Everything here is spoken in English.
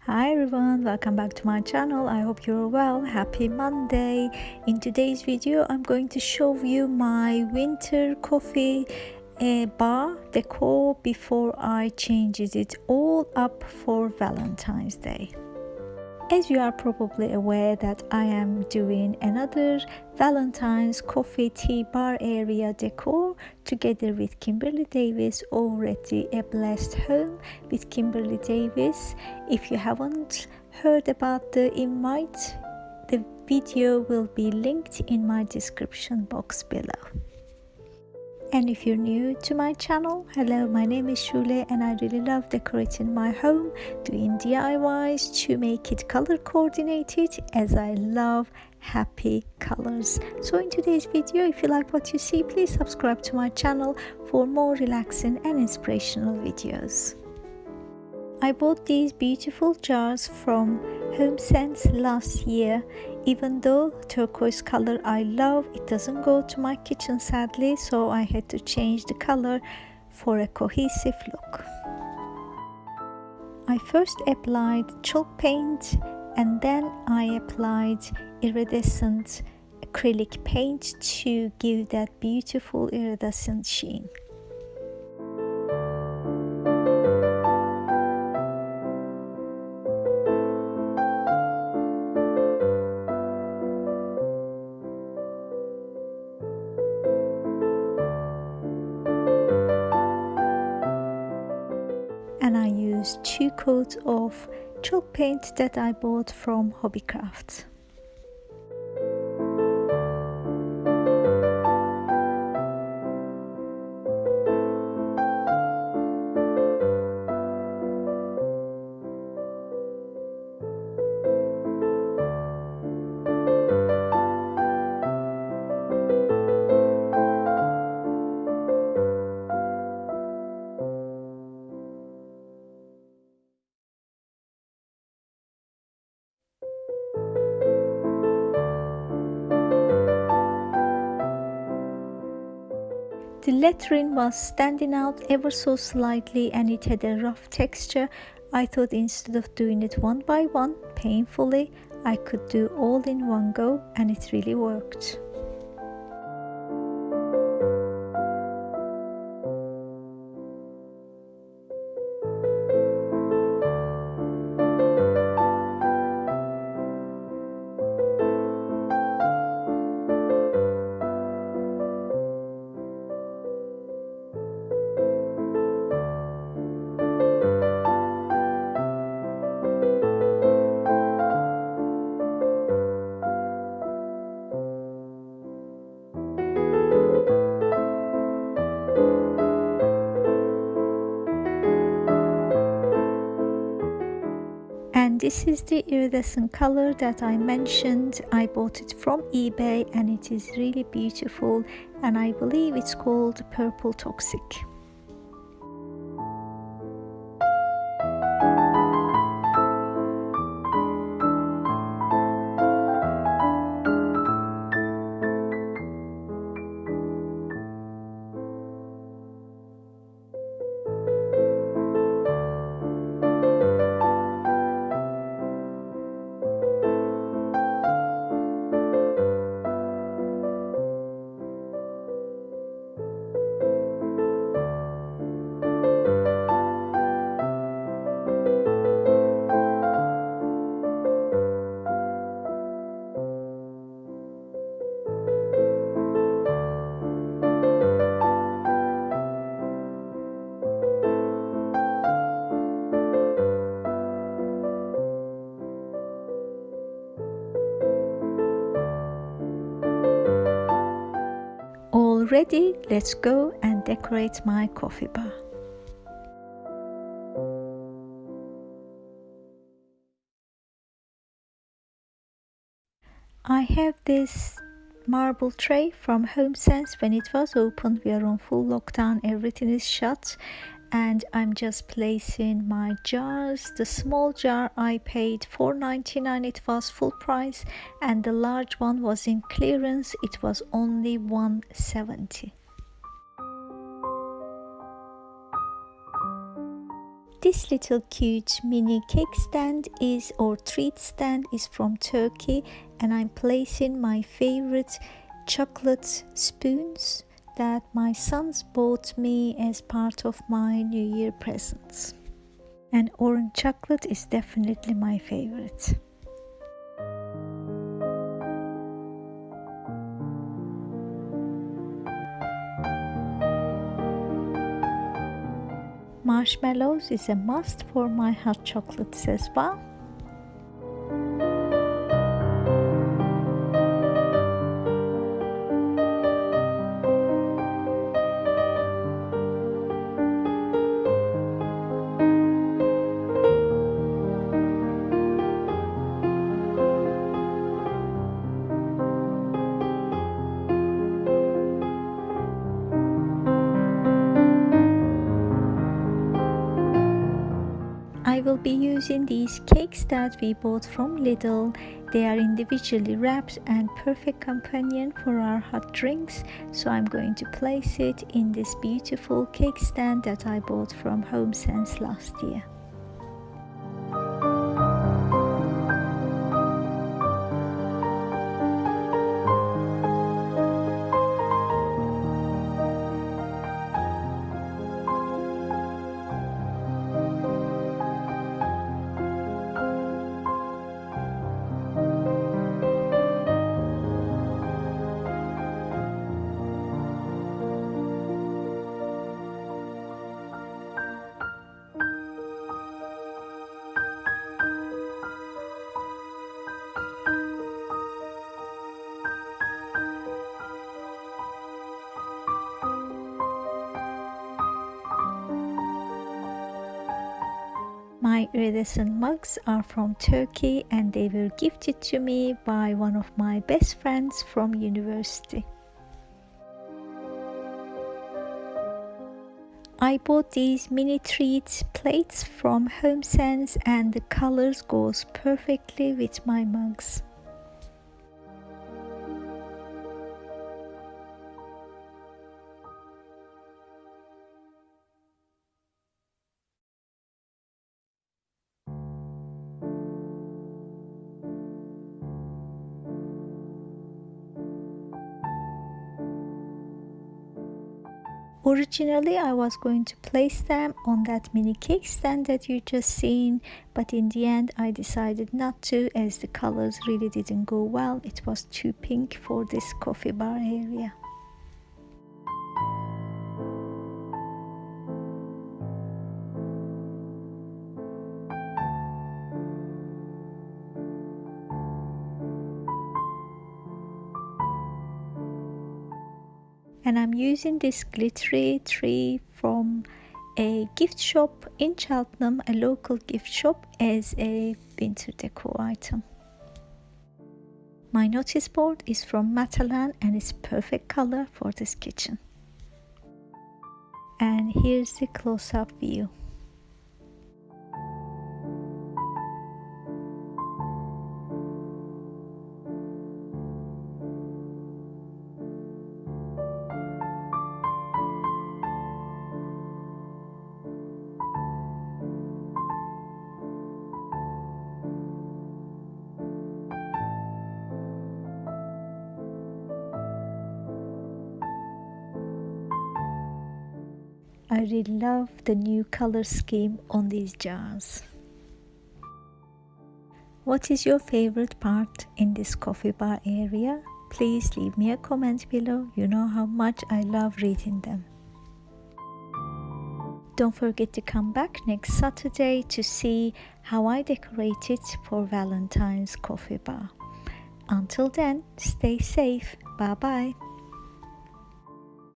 Hi everyone, welcome back to my channel. I hope you're well. Happy Monday. In today's video I'm going to show you my winter coffee bar decor before I change it all up for Valentine's Day. As you are probably aware that I am doing another Valentine's coffee tea bar area decor together with Kimberly Davis, already a blessed home with Kimberly Davis. If you haven't heard about the invite, the video will be linked in my description box below. And if you're new to my channel, hello, my name is Shule and I really love decorating my home, doing DIYs to make it color coordinated as I love happy colors. So in today's video, if you like what you see, please subscribe to my channel for more relaxing and inspirational videos. I bought these beautiful jars from HomeSense last year. Even though turquoise color I love, it doesn't go to my kitchen sadly, so I had to change the color for a cohesive look. I first applied chalk paint and then I applied iridescent acrylic paint to give that beautiful iridescent sheen. And I used 2 coats of chalk paint that I bought from Hobbycraft. The lettering was standing out ever so slightly and it had a rough texture. I thought instead of doing it one by one, painfully, I could do all in one go, and it really worked. And this is the iridescent color that I mentioned. I bought it from eBay and it is really beautiful, and I believe it's called Purple Toxic. All ready, let's go and decorate my coffee bar. I have this marble tray from HomeSense. When it was opened, we are on full lockdown, everything is shut, and I'm just placing my jars. The small jar I paid $4.99, it was full price, and the large one was in clearance, it was only $1.70. This little cute mini cake stand or treat stand is from Turkey, and I'm placing my favorite chocolate spoons that my sons bought me as part of my New Year presents. And orange chocolate is definitely my favorite. Marshmallows is a must for my hot chocolates as well. I will be using these cakes that we bought from Lidl. They are individually wrapped and perfect companion for our hot drinks. So I'm going to place it in this beautiful cake stand that I bought from HomeSense last year. My iridescent mugs are from Turkey and they were gifted to me by one of my best friends from university. I bought these mini treat plates from HomeSense and the colors goes perfectly with my mugs. Originally, I was going to place them on that mini cake stand that you just seen, but in the end I decided not to as the colors really didn't go well. It was too pink for this coffee bar area. And I'm using this glittery tree from a gift shop in Cheltenham, a local gift shop, as a winter decor item. My notice board is from Matalan and it's perfect color for this kitchen. And here's the close-up view. I really love the new color scheme on these jars. What is your favorite part in this coffee bar area? Please leave me a comment below. You know how much I love reading them. Don't forget to come back next Saturday to see how I decorate it for Valentine's coffee bar. Until then, stay safe. Bye bye.